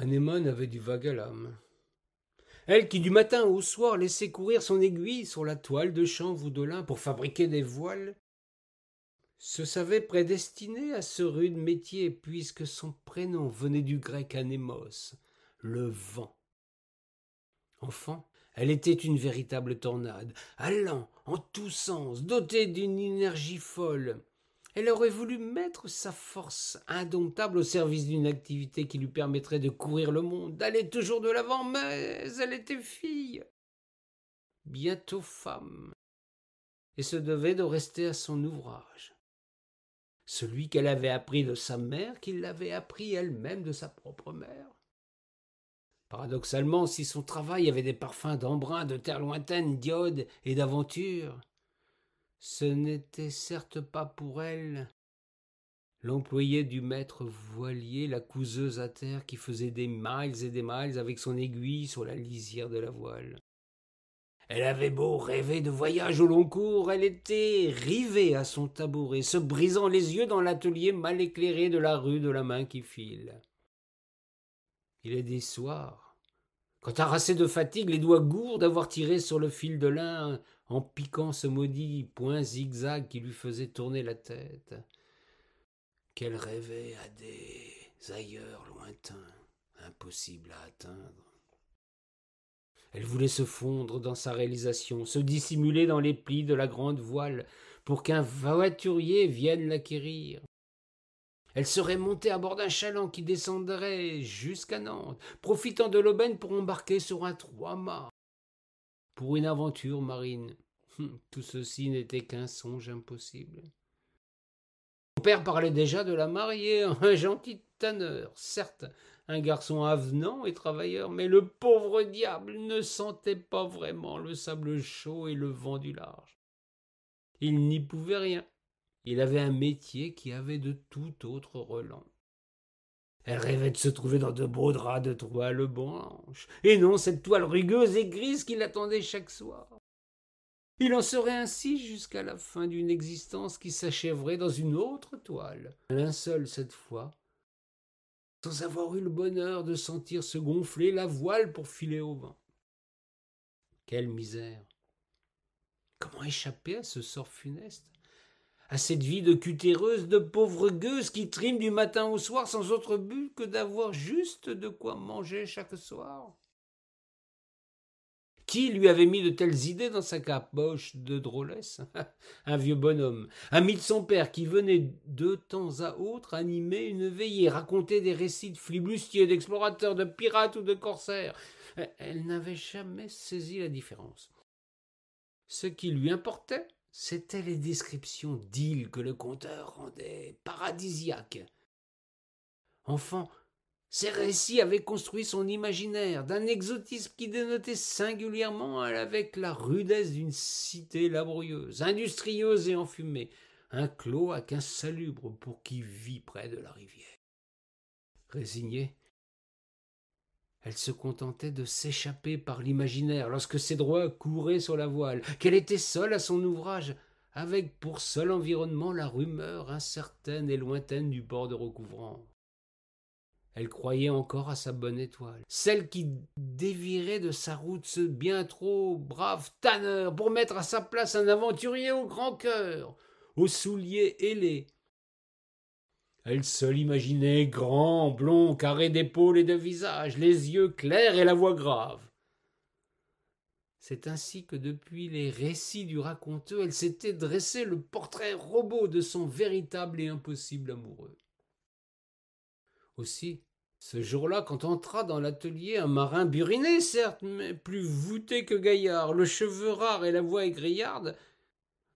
Anémone avait du vague à l'âme. Elle qui du matin au soir laissait courir son aiguille sur la toile de chanvre ou de lin pour fabriquer des voiles, se savait prédestinée à ce rude métier puisque son prénom venait du grec anémos, le vent. Enfant, elle était une véritable tornade, allant en tous sens, dotée d'une énergie folle. Elle aurait voulu mettre sa force indomptable au service d'une activité qui lui permettrait de courir le monde, d'aller toujours de l'avant, mais elle était fille, bientôt femme, et se devait de rester à son ouvrage. Celui qu'elle avait appris de sa mère, qu'il l'avait appris elle-même de sa propre mère. Paradoxalement, si son travail avait des parfums d'embrun, de terre lointaine, d'iode et d'aventure, ce n'était certes pas pour elle l'employé du maître voilier, la couseuse à terre qui faisait des miles et des miles avec son aiguille sur la lisière de la voile. Elle avait beau rêver de voyage au long cours, elle était rivée à son tabouret, se brisant les yeux dans l'atelier mal éclairé de la rue de la main qui file. Il est des soirs, quand harassée de fatigue, les doigts gourds d'avoir tiré sur le fil de lin en piquant ce maudit point zigzag qui lui faisait tourner la tête, qu'elle rêvait à des ailleurs lointains, impossibles à atteindre. Elle voulait se fondre dans sa réalisation, se dissimuler dans les plis de la grande voile pour qu'un voiturier vienne l'acquérir. Elle serait montée à bord d'un chaland qui descendrait jusqu'à Nantes, profitant de l'aubaine pour embarquer sur un 3-mâts. Pour une aventure marine, tout ceci n'était qu'un songe impossible. Mon père parlait déjà de la marier, un gentil tanneur, certes, un garçon avenant et travailleur, mais le pauvre diable ne sentait pas vraiment le sable chaud et le vent du large. Il n'y pouvait rien. Il avait un métier qui avait de tout autre relents. Elle rêvait de se trouver dans de beaux draps de toile blanche, et non cette toile rugueuse et grise qui l'attendait chaque soir. Il en serait ainsi jusqu'à la fin d'une existence qui s'achèverait dans une autre toile, un linceul cette fois, sans avoir eu le bonheur de sentir se gonfler la voile pour filer au vent. Quelle misère! Comment échapper à ce sort funeste, à cette vie de cutéreuse, de pauvre gueuse qui trime du matin au soir sans autre but que d'avoir juste de quoi manger chaque soir? Qui lui avait mis de telles idées dans sa capoche de drôlesse? Un vieux bonhomme, ami de son père, qui venait de temps à autre animer une veillée, raconter des récits de flibustiers, d'explorateurs, de pirates ou de corsaires. Elle n'avait jamais saisi la différence. Ce qui lui importait, c'étaient les descriptions d'îles que le conteur rendait paradisiaques. Enfant, ces récits avaient construit son imaginaire d'un exotisme qui dénotait singulièrement avec la rudesse d'une cité laborieuse, industrieuse et enfumée, un cloaque insalubre pour qui vit près de la rivière. Résignée, elle se contentait de s'échapper par l'imaginaire lorsque ses droits couraient sur la voile, qu'elle était seule à son ouvrage, avec pour seul environnement la rumeur incertaine et lointaine du port de recouvrant. Elle croyait encore à sa bonne étoile, celle qui dévirait de sa route ce bien trop brave tanneur pour mettre à sa place un aventurier au grand cœur, aux souliers ailés. Elle se l'imaginait grand, blond, carré d'épaules et de visage, les yeux clairs et la voix grave. C'est ainsi que depuis les récits du raconteur, elle s'était dressé le portrait robot de son véritable et impossible amoureux. Aussi, ce jour-là, quand entra dans l'atelier un marin buriné, certes, mais plus voûté que gaillard, le cheveu rare et la voix aigrillarde,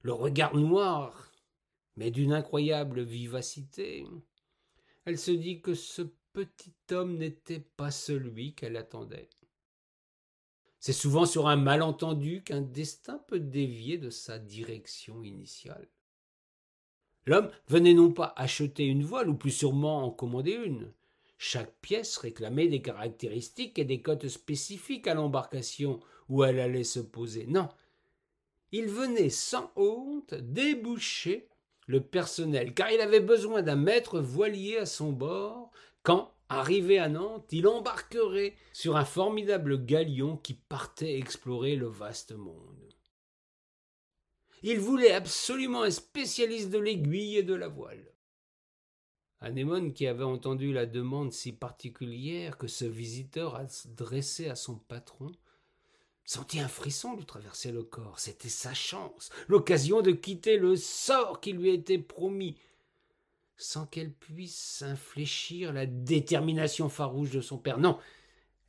le regard noir, mais d'une incroyable vivacité, elle se dit que ce petit homme n'était pas celui qu'elle attendait. C'est souvent sur un malentendu qu'un destin peut dévier de sa direction initiale. L'homme venait non pas acheter une voile, ou plus sûrement en commander une. Chaque pièce réclamait des caractéristiques et des cotes spécifiques à l'embarcation où elle allait se poser. Non, il venait sans honte déboucher le personnel, car il avait besoin d'un maître voilier à son bord, quand, arrivé à Nantes, il embarquerait sur un formidable galion qui partait explorer le vaste monde. Il voulait absolument un spécialiste de l'aiguille et de la voile. Anémone, qui avait entendu la demande si particulière que ce visiteur adressait à son patron, sentit un frisson lui traverser le corps. C'était sa chance, l'occasion de quitter le sort qui lui était promis, sans qu'elle puisse infléchir la détermination farouche de son père. Non,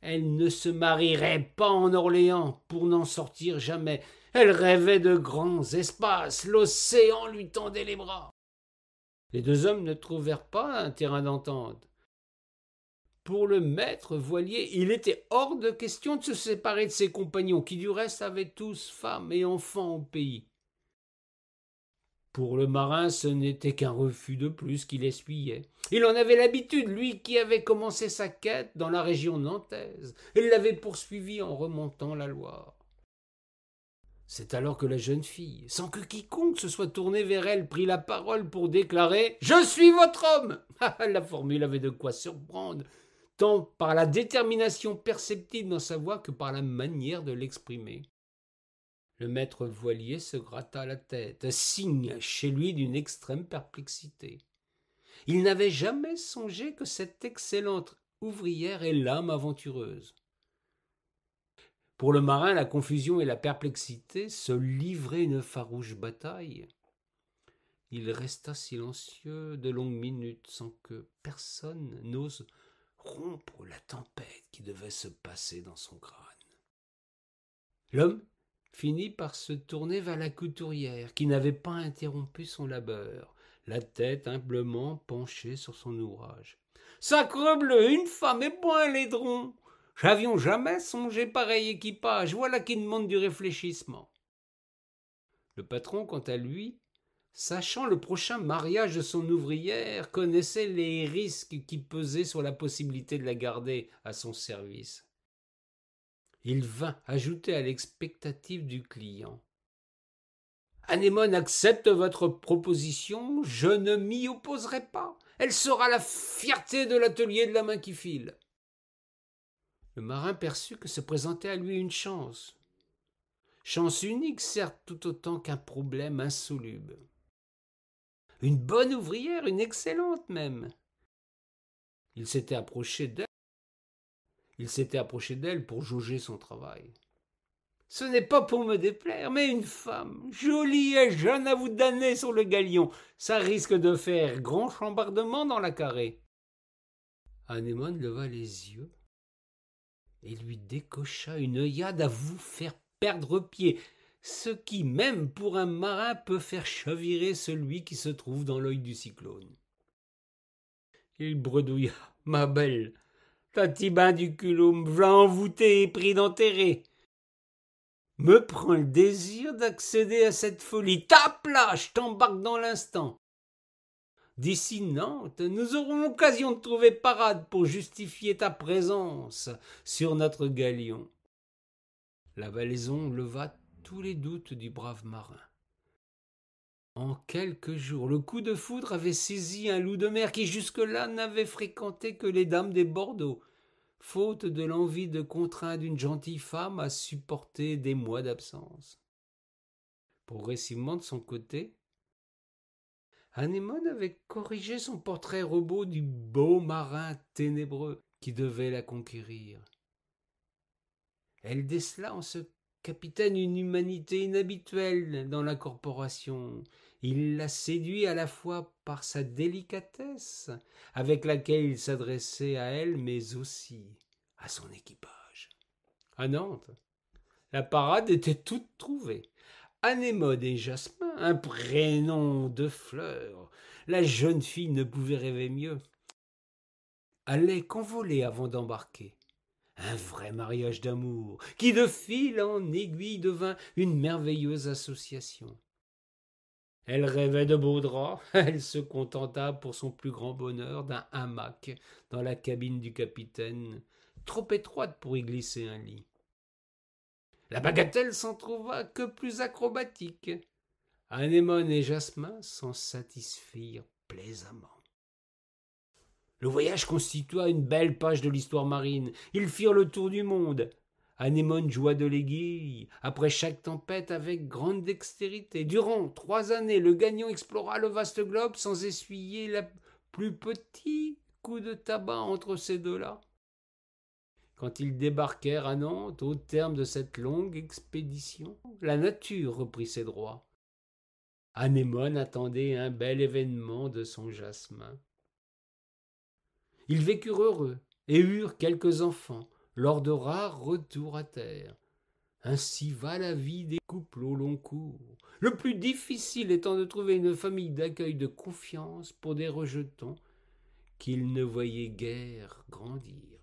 elle ne se marierait pas en Orléans pour n'en sortir jamais. Elle rêvait de grands espaces, l'océan lui tendait les bras. Les deux hommes ne trouvèrent pas un terrain d'entente. Pour le maître voilier, il était hors de question de se séparer de ses compagnons, qui du reste avaient tous femmes et enfants au pays. Pour le marin, ce n'était qu'un refus de plus qu'il essuyait. Il en avait l'habitude, lui qui avait commencé sa quête dans la région nantaise, et l'avait poursuivi en remontant la Loire. C'est alors que la jeune fille, sans que quiconque se soit tourné vers elle, prit la parole pour déclarer « Je suis votre homme !» La formule avait de quoi surprendre, tant par la détermination perceptible dans sa voix que par la manière de l'exprimer. Le maître voilier se gratta la tête, signe chez lui d'une extrême perplexité. Il n'avait jamais songé que cette excellente ouvrière ait l'âme aventureuse. Pour le marin, la confusion et la perplexité se livraient une farouche bataille. Il resta silencieux de longues minutes sans que personne n'ose rompre la tempête qui devait se passer dans son crâne. L'homme finit par se tourner vers la couturière, qui n'avait pas interrompu son labeur, la tête humblement penchée sur son ouvrage. « Sacrebleu, une femme et point un laidron! J'avions jamais songé pareil équipage, voilà qui demande du réfléchissement. » Le patron, quant à lui, sachant le prochain mariage de son ouvrière, connaissait les risques qui pesaient sur la possibilité de la garder à son service. Il vint ajouter à l'expectative du client. « Anémone accepte votre proposition, je ne m'y opposerai pas. Elle sera la fierté de l'atelier de la main qui file. » Le marin perçut que se présentait à lui une chance. Chance unique, certes, tout autant qu'un problème insoluble. Une bonne ouvrière, une excellente même. Il s'était approché d'elle pour jauger son travail. « Ce n'est pas pour me déplaire, mais une femme, jolie et jeune à vous damner sur le galion, ça risque de faire grand chambardement dans la carrée. » Anémone leva les yeux et lui décocha une œillade à vous faire perdre pied, ce qui, même pour un marin, peut faire chavirer celui qui se trouve dans l'œil du cyclone. Il bredouilla. « Ma belle, tatibin du culot, m'v'là envoûté et pris d'enterrer. Me prend le désir d'accéder à cette folie. Tape là, je t'embarque dans l'instant. D'ici Nantes, nous aurons l'occasion de trouver parade pour justifier ta présence sur notre galion. » La valaison leva tous les doutes du brave marin. En quelques jours, le coup de foudre avait saisi un loup de mer qui jusque-là n'avait fréquenté que les dames des Bordeaux, faute de l'envie de contraindre une gentille femme à supporter des mois d'absence. Progressivement, de son côté, Anémone avait corrigé son portrait robot du beau marin ténébreux qui devait la conquérir. Elle décela en ce capitaine une humanité inhabituelle dans la corporation. Il la séduit à la fois par sa délicatesse, avec laquelle il s'adressait à elle, mais aussi à son équipage. À Nantes, la parade était toute trouvée. Anémone et Jasmin, un prénom de fleurs. La jeune fille ne pouvait rêver mieux. allait qu'envoler avant d'embarquer. Un vrai mariage d'amour, qui de fil en aiguille devint une merveilleuse association. Elle rêvait de beaux draps, elle se contenta pour son plus grand bonheur d'un hamac dans la cabine du capitaine, trop étroite pour y glisser un lit. La bagatelle s'en trouva que plus acrobatique. Anémone et Jasmin s'en satisfirent plaisamment. Le voyage constitua une belle page de l'histoire marine. Ils firent le tour du monde. Anémone joua de l'aiguille, après chaque tempête, avec grande dextérité. Durant 3 années, le gagnant explora le vaste globe sans essuyer le plus petit coup de tabac entre ces deux-là. Quand ils débarquèrent à Nantes, au terme de cette longue expédition, la nature reprit ses droits. Anémone attendait un bel événement de son Jasmin. Ils vécurent heureux et eurent quelques enfants lors de rares retours à terre. Ainsi va la vie des couples au long cours, le plus difficile étant de trouver une famille d'accueil de confiance pour des rejetons qu'ils ne voyaient guère grandir.